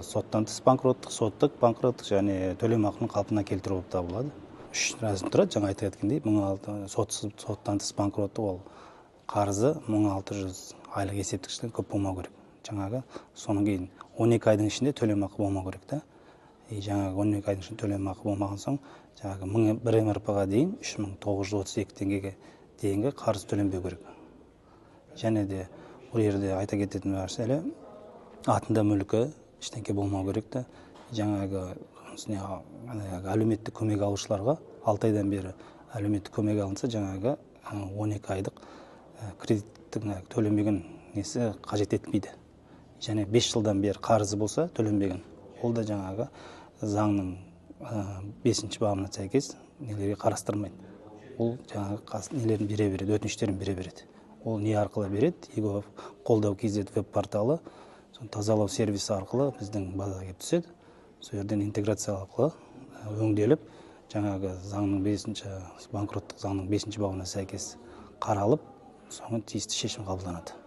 Соттан тыс банкроттық, соттық банкроттық және төлем ақының қалпына келтіру болып табылады. Үш рәсім тұрады, жаңа айтып кеткендей, соттан тыс банкроттық ол қарызы 1600 айлық есептік көп болмау керек. Жаңағы соның кейін 12 айдың ішінде төлем ақы болмау керек та. Жаңағы 12 айдың ішінде төлем ақы болмаған соң, жаңағы 1 МРП-ға дейін 3932 теңгеге дейінгі қарыз төленбеу керек. Және де бұл жерде айта кететін мәселе, атында мүлкі ештеңке болмау керек та. Жаңағы әлеуметтік көмек алушыларға 6 айдан бері әлеуметтік көмек алынса, жаңағы 12 айдық кредиттің төленбеген несі қажет етпейді. Және 5 жылдан бері қарызы болса төленбеген, ол да жаңағы заңның 5-ші бабына сәйкес нелерге қарастырмайды. Ол жаңағы нелерін бере береді, өтініштерін бере береді. Ол не арқылы береді? ЕГО қолдау KZ веб-порталы, тазалау сервисі арқылы біздің базаға келіп түседі. Сол жерден интеграция арқылы өңделіп, жаңағы заңның 5-ші банкроттық заңның 5-ші бабына сәйкес қаралып, соңын тиісті шешім қабылданады.